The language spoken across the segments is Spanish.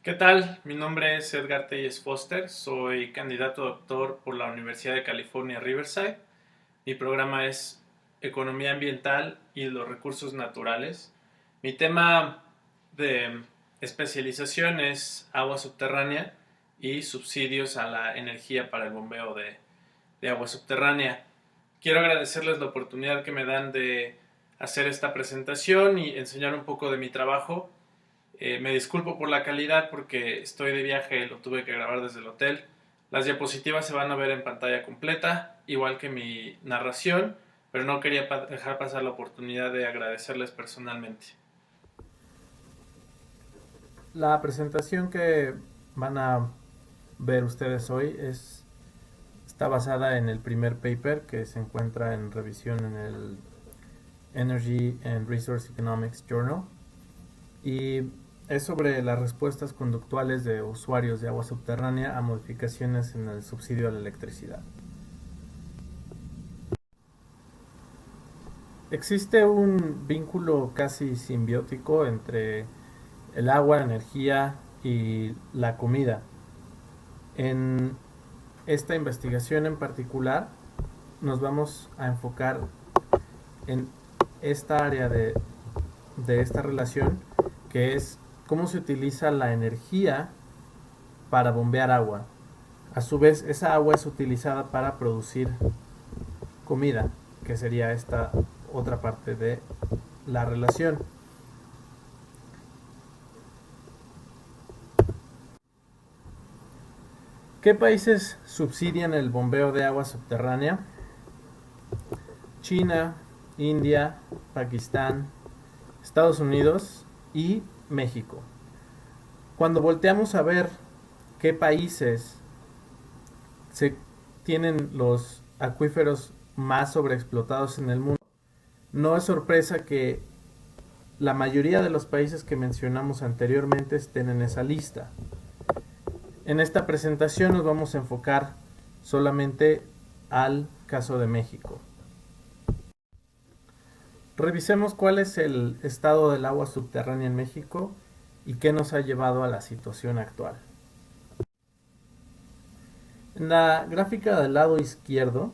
¿Qué tal? Mi nombre es Edgar Telles Foster, soy candidato a doctor por la Universidad de California, Riverside. Mi programa es Economía Ambiental y los Recursos Naturales. Mi tema de especialización es agua subterránea y subsidios a la energía para el bombeo de agua subterránea. Quiero agradecerles la oportunidad que me dan de hacer esta presentación y enseñar un poco de mi trabajo. Me disculpo por la calidad porque estoy de viaje, lo tuve que grabar desde el hotel. Las diapositivas se van a ver en pantalla completa, igual que mi narración, pero no quería dejar pasar la oportunidad de agradecerles personalmente. La presentación que van a ver ustedes hoy está basada en el primer paper que se encuentra en revisión en el Energy and Resource Economics Journal y es sobre las respuestas conductuales de usuarios de agua subterránea a modificaciones en el subsidio a la electricidad. Existe un vínculo casi simbiótico entre el agua, la energía y la comida. En esta investigación en particular nos vamos a enfocar en esta área de esta relación, que es cómo se utiliza la energía para bombear agua. A su vez, esa agua es utilizada para producir comida, que sería esta otra parte de la relación. ¿Qué países subsidian el bombeo de agua subterránea? China, India, Pakistán, Estados Unidos y México. Cuando volteamos a ver qué países se tienen los acuíferos más sobreexplotados en el mundo, no es sorpresa que la mayoría de los países que mencionamos anteriormente estén en esa lista. En esta presentación nos vamos a enfocar solamente al caso de México. Revisemos cuál es el estado del agua subterránea en México y qué nos ha llevado a la situación actual. En la gráfica del lado izquierdo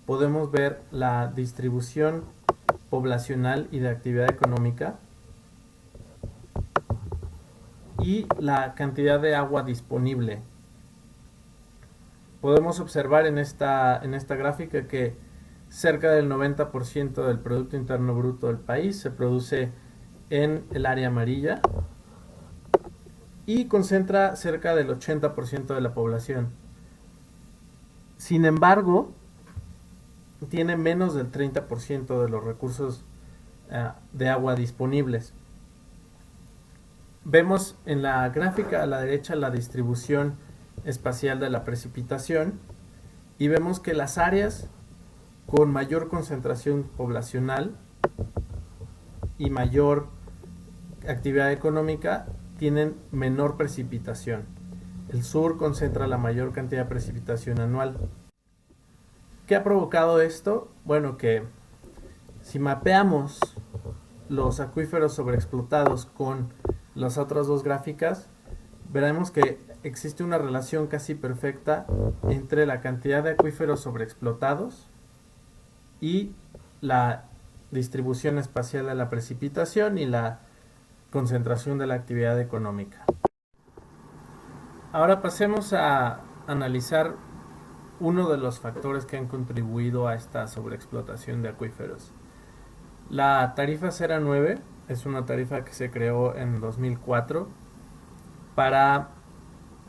podemos ver la distribución poblacional y de actividad económica y la cantidad de agua disponible. Podemos observar en esta gráfica que cerca del 90% del Producto Interno Bruto del país se produce en el área amarilla y concentra cerca del 80% de la población. Sin embargo, tiene menos del 30% de los recursos de agua disponibles. Vemos en la gráfica a la derecha la distribución espacial de la precipitación y vemos que las áreas con mayor concentración poblacional y mayor actividad económica tienen menor precipitación. El sur concentra la mayor cantidad de precipitación anual. ¿Qué ha provocado esto? Bueno, que si mapeamos los acuíferos sobreexplotados con las otras dos gráficas, veremos que existe una relación casi perfecta entre la cantidad de acuíferos sobreexplotados y la distribución espacial de la precipitación y la concentración de la actividad económica. Ahora pasemos a analizar uno de los factores que han contribuido a esta sobreexplotación de acuíferos. La tarifa 09 es una tarifa que se creó en 2004 para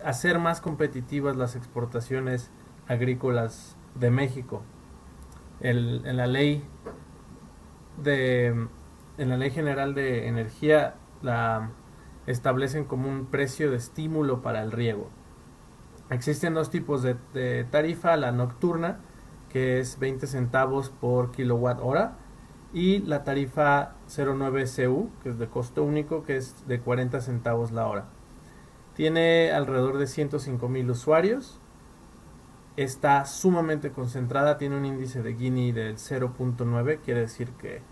hacer más competitivas las exportaciones agrícolas de México. En la ley general de energía la establecen como un precio de estímulo para el riego. Existen dos tipos de tarifa: la nocturna, que es 20 centavos por kilowatt hora, y la tarifa 09 CU, que es de costo único, que es de 40 centavos la hora. Tiene alrededor de 105,000 usuarios. Está sumamente concentrada, tiene un índice de Gini del 0.9, quiere decir que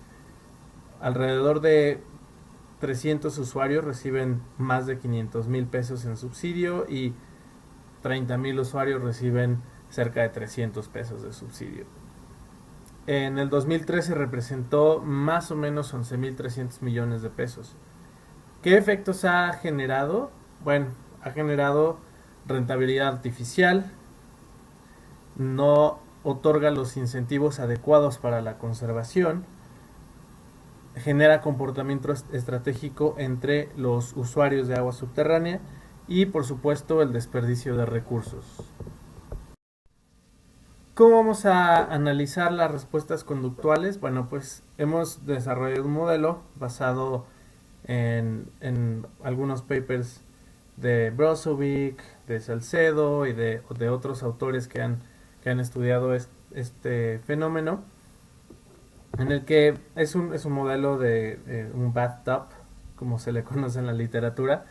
alrededor de 300 usuarios reciben más de 500,000 pesos en subsidio y 30,000 usuarios reciben cerca de 300 pesos de subsidio. En el 2013 representó más o menos 11,300 millones de pesos. ¿Qué efectos ha generado? Bueno, ha generado rentabilidad artificial, no otorga los incentivos adecuados para la conservación, genera comportamiento estratégico entre los usuarios de agua subterránea y, por supuesto, el desperdicio de recursos. ¿Cómo vamos a analizar las respuestas conductuales? Bueno, pues hemos desarrollado un modelo basado en algunos papers de Brozovic, de Salcedo y de otros autores que han estudiado este fenómeno, en el que es un modelo de un bathtub, como se le conoce en la literatura.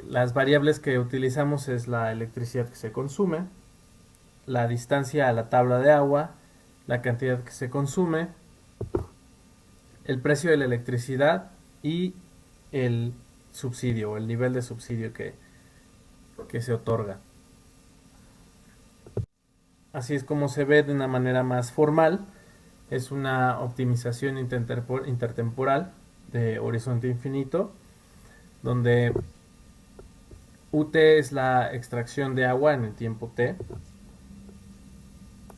Las variables que utilizamos es la electricidad que se consume, la distancia a la tabla de agua, la cantidad que se consume, el precio de la electricidad y el subsidio o el nivel de subsidio que se otorga. Así es como se ve de una manera más formal. Es una optimización intertemporal de horizonte infinito, donde UT es la extracción de agua en el tiempo T,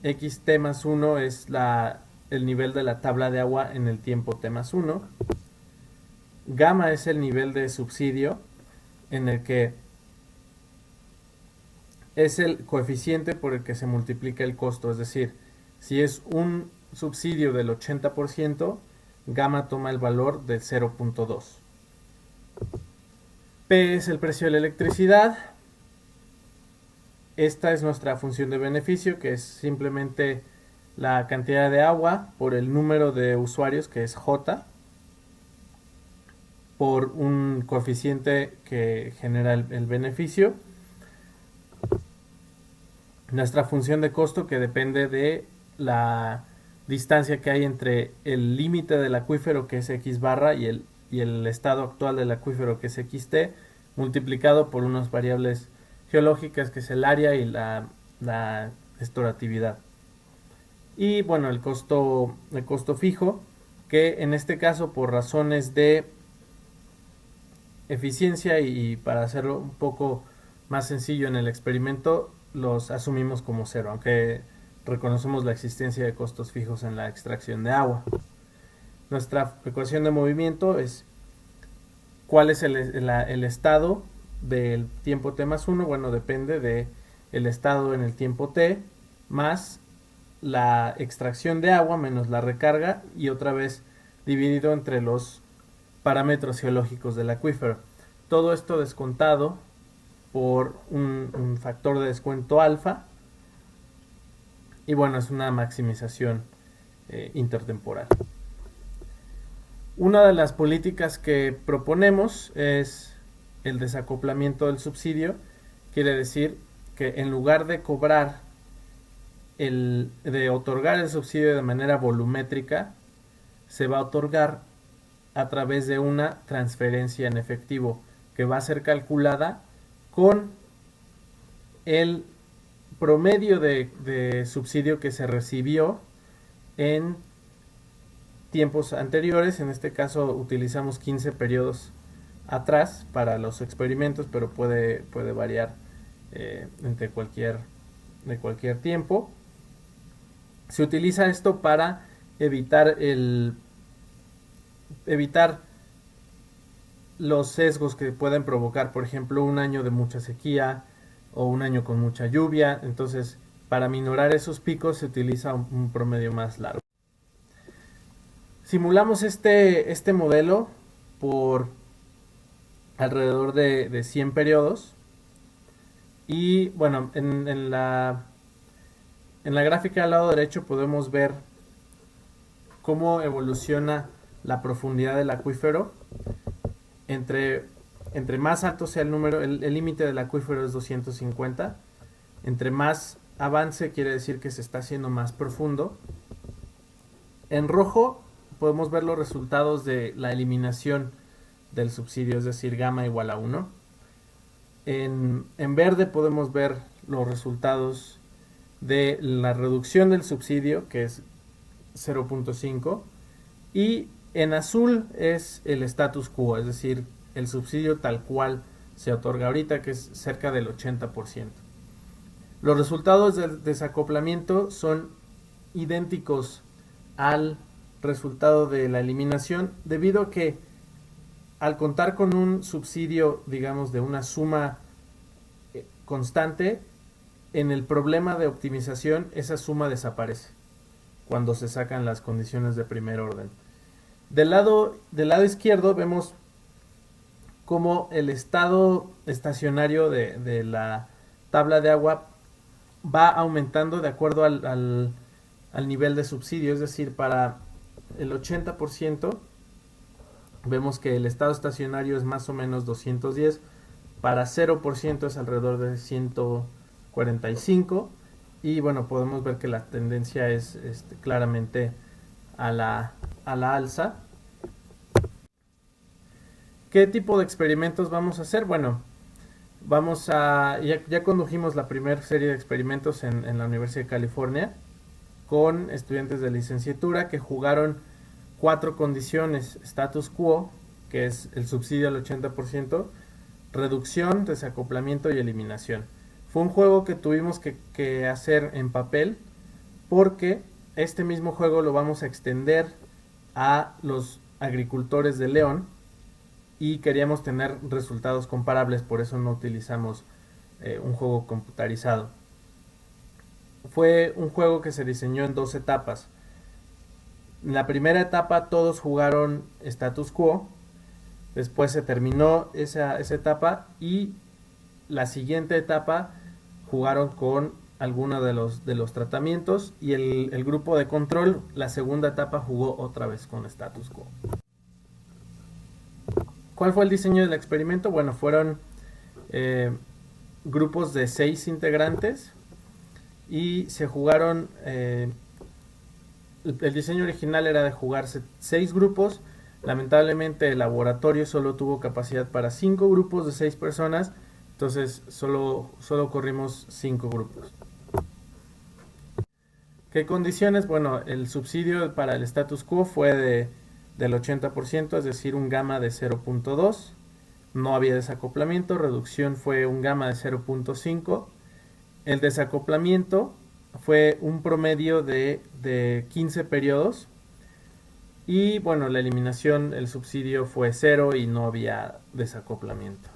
xt más 1 es el nivel de la tabla de agua en el tiempo T más 1, gamma es el nivel de subsidio, en el que es el coeficiente por el que se multiplica el costo, es decir, si es un subsidio del 80%, gamma toma el valor del 0.2. P es el precio de la electricidad. Esta es nuestra función de beneficio, que es simplemente la cantidad de agua por el número de usuarios, que es J, por un coeficiente que genera el beneficio. Nuestra función de costo, que depende de la distancia que hay entre el límite del acuífero, que es X barra, y el estado actual del acuífero, que es XT, multiplicado por unas variables geológicas, que es el área y la estoratividad. Y bueno, el costo fijo, que en este caso, por razones de eficiencia y para hacerlo un poco más sencillo en el experimento, los asumimos como cero, aunque reconocemos la existencia de costos fijos en la extracción de agua. Nuestra ecuación de movimiento es cuál es el estado del tiempo t más 1. Bueno, depende del estado en el tiempo t más la extracción de agua menos la recarga, y otra vez dividido entre los parámetros geológicos del acuífero. Todo esto descontado por un factor de descuento alfa, y bueno, es una maximización intertemporal. Una de las políticas que proponemos es el desacoplamiento del subsidio. Quiere decir que en lugar de de otorgar el subsidio de manera volumétrica, se va a otorgar a través de una transferencia en efectivo que va a ser calculada con el promedio de subsidio que se recibió en tiempos anteriores. En este caso utilizamos 15 periodos atrás para los experimentos, pero puede variar de cualquier tiempo. Se utiliza esto para evitar los sesgos que pueden provocar, por ejemplo, un año de mucha sequía o un año con mucha lluvia. Entonces, para minorar esos picos se utiliza un promedio más largo. Simulamos este modelo por alrededor de 100 periodos, y bueno, en la gráfica al lado derecho podemos ver cómo evoluciona la profundidad del acuífero. Entre más alto sea el número, el límite del acuífero es 250. Entre más avance quiere decir que se está haciendo más profundo. En rojo podemos ver los resultados de la eliminación del subsidio, es decir, gamma igual a 1. En verde podemos ver los resultados de la reducción del subsidio, que es 0.5, y en azul es el status quo, es decir, el subsidio tal cual se otorga ahorita, que es cerca del 80%. Los resultados del desacoplamiento son idénticos al resultado de la eliminación, debido a que al contar con un subsidio, digamos, de una suma constante, en el problema de optimización esa suma desaparece cuando se sacan las condiciones de primer orden. Del lado izquierdo vemos cómo el estado estacionario de la tabla de agua va aumentando de acuerdo al nivel de subsidio, es decir, para el 80% vemos que el estado estacionario es más o menos 210, para 0% es alrededor de 145, y bueno, podemos ver que la tendencia es claramente a la alza. ¿Qué tipo de experimentos vamos a hacer? Bueno, ya condujimos la primera serie de experimentos en la Universidad de California con estudiantes de licenciatura que jugaron 4 condiciones: status quo, que es el subsidio al 80%, reducción, desacoplamiento y eliminación. Fue un juego que tuvimos que hacer en papel, porque este mismo juego lo vamos a extender a los agricultores de León y queríamos tener resultados comparables, por eso no utilizamos un juego computarizado. Fue un juego que se diseñó en 2 etapas. En la primera etapa todos jugaron status quo, después se terminó esa etapa, y la siguiente etapa jugaron con alguno de los tratamientos, y el grupo de control, la segunda etapa, jugó otra vez con status quo. ¿Cuál fue el diseño del experimento? Bueno, fueron grupos de 6 integrantes y se jugaron, el diseño original era de jugarse 6 grupos. Lamentablemente el laboratorio solo tuvo capacidad para 5 grupos de 6 personas, entonces solo corrimos 5 grupos. ¿Qué condiciones? Bueno, el subsidio para el status quo fue del 80%, es decir, un gamma de 0.2. No había desacoplamiento. Reducción fue un gamma de 0.5. El desacoplamiento fue un promedio de 15 periodos. Y bueno, la eliminación, el subsidio fue 0 y no había desacoplamiento.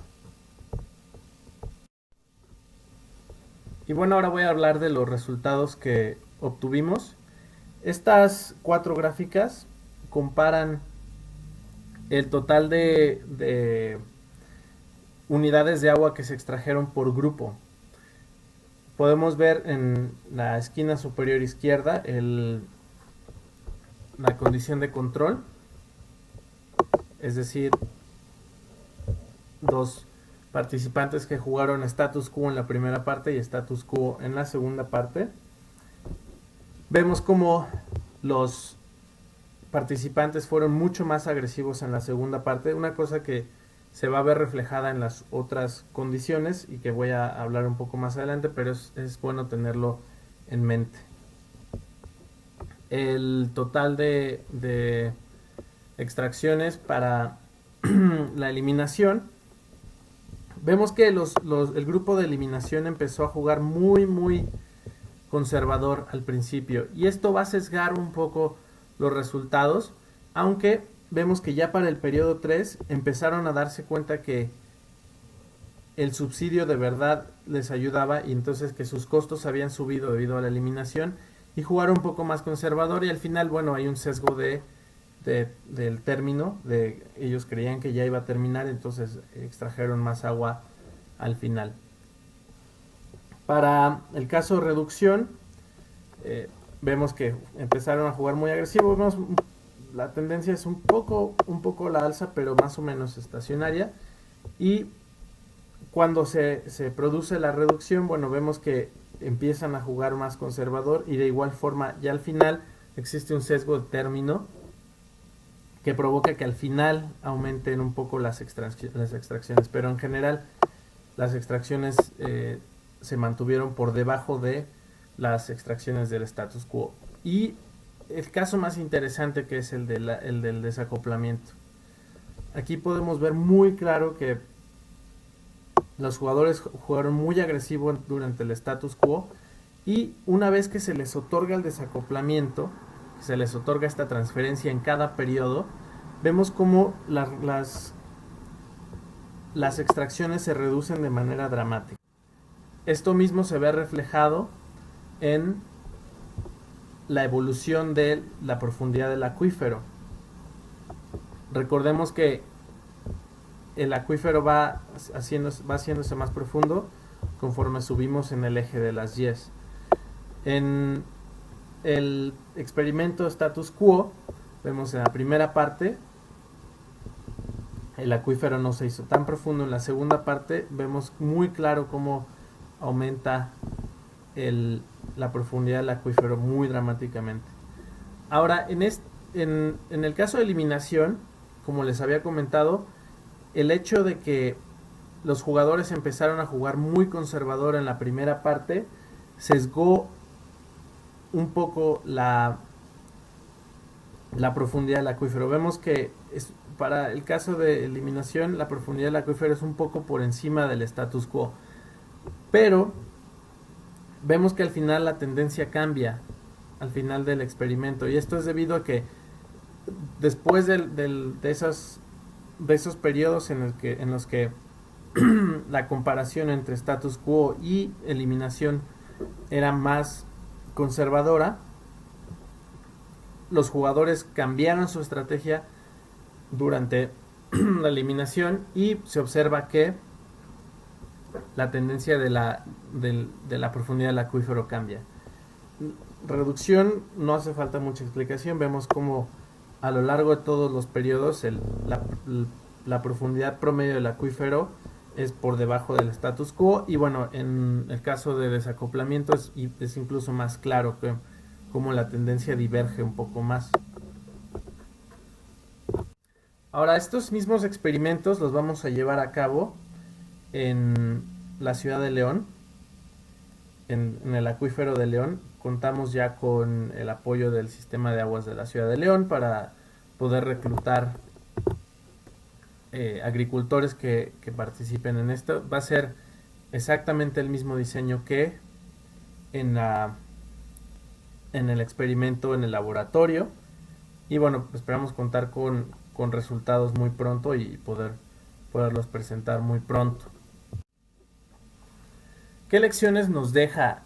Y bueno, ahora voy a hablar de los resultados que obtuvimos. Estas 4 gráficas comparan el total de unidades de agua que se extrajeron por grupo. Podemos ver en la esquina superior izquierda la condición de control, es decir, 2 participantes que jugaron status quo en la primera parte y status quo en la segunda parte. Vemos como los participantes fueron mucho más agresivos en la segunda parte, una cosa que se va a ver reflejada en las otras condiciones y que voy a hablar un poco más adelante, pero es bueno tenerlo en mente. El total de extracciones para la eliminación, vemos que el grupo de eliminación empezó a jugar muy conservador al principio, y esto va a sesgar un poco los resultados, aunque vemos que ya para el periodo 3 empezaron a darse cuenta que el subsidio de verdad les ayudaba, y entonces que sus costos habían subido debido a la eliminación, y jugaron un poco más conservador, y al final, bueno, hay un sesgo del término, ellos creían que ya iba a terminar, entonces extrajeron más agua al final. Para el caso de reducción, vemos que empezaron a jugar muy agresivo. Vemos la tendencia es un poco la alza, pero más o menos estacionaria, y cuando se produce la reducción, bueno, vemos que empiezan a jugar más conservador, y de igual forma ya al final existe un sesgo de término que provoca que al final aumenten un poco las extracciones, pero en general las extracciones se mantuvieron por debajo de las extracciones del status quo. Y el caso más interesante, que es el del desacoplamiento. Aquí podemos ver muy claro que los jugadores jugaron muy agresivo durante el status quo, y una vez que se les otorga el desacoplamiento, se les otorga esta transferencia en cada periodo, vemos cómo las extracciones se reducen de manera dramática. Esto mismo se ve reflejado en la evolución de la profundidad del acuífero. Recordemos que el acuífero va haciéndose más profundo conforme subimos en el eje de las Y's. En el experimento status quo, vemos en la primera parte el acuífero no se hizo tan profundo. En la segunda parte vemos muy claro cómo aumenta la profundidad del acuífero muy dramáticamente. Ahora, en el caso de eliminación, como les había comentado, el hecho de que los jugadores empezaron a jugar muy conservador en la primera parte sesgó un poco la profundidad del acuífero. Vemos que para el caso de eliminación, la profundidad del acuífero es un poco por encima del status quo, pero vemos que al final la tendencia cambia al final del experimento, y esto es debido a que después de esos periodos en los que la comparación entre status quo y eliminación era más conservadora, los jugadores cambiaron su estrategia durante la eliminación, y se observa que la tendencia de la profundidad del acuífero cambia. Reducción, no hace falta mucha explicación. Vemos como a lo largo de todos los periodos la profundidad promedio del acuífero es por debajo del status quo, y bueno, en el caso de desacoplamiento es incluso más claro que como la tendencia diverge un poco más. Ahora, estos mismos experimentos los vamos a llevar a cabo en la ciudad de León, en el acuífero de León. Contamos ya con el apoyo del sistema de aguas de la ciudad de León para poder reclutar agricultores que participen en esto. Va a ser exactamente el mismo diseño que en el experimento en el laboratorio, y bueno, esperamos contar con resultados muy pronto y poderlos presentar muy pronto. ¿Qué lecciones nos deja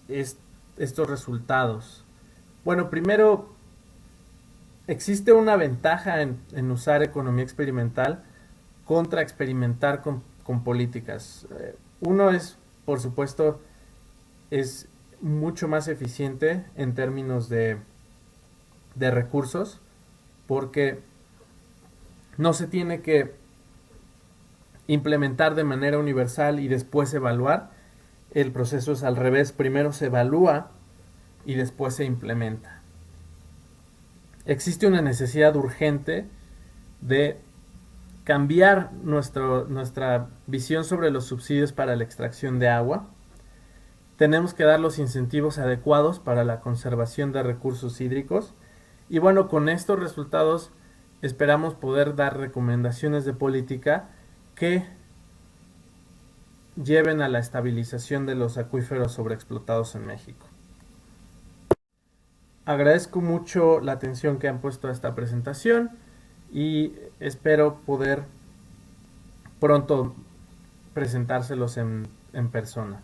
estos resultados? Bueno, primero, existe una ventaja en usar economía experimental contra experimentar con políticas. Uno es, por supuesto, es mucho más eficiente en términos de recursos, porque no se tiene que implementar de manera universal y después evaluar. El proceso es al revés: primero se evalúa y después se implementa. Existe una necesidad urgente de cambiar nuestra visión sobre los subsidios para la extracción de agua. Tenemos que dar los incentivos adecuados para la conservación de recursos hídricos, y bueno, con estos resultados esperamos poder dar recomendaciones de política que lleven a la estabilización de los acuíferos sobreexplotados en México. Agradezco mucho la atención que han puesto a esta presentación, y espero poder pronto presentárselos en persona.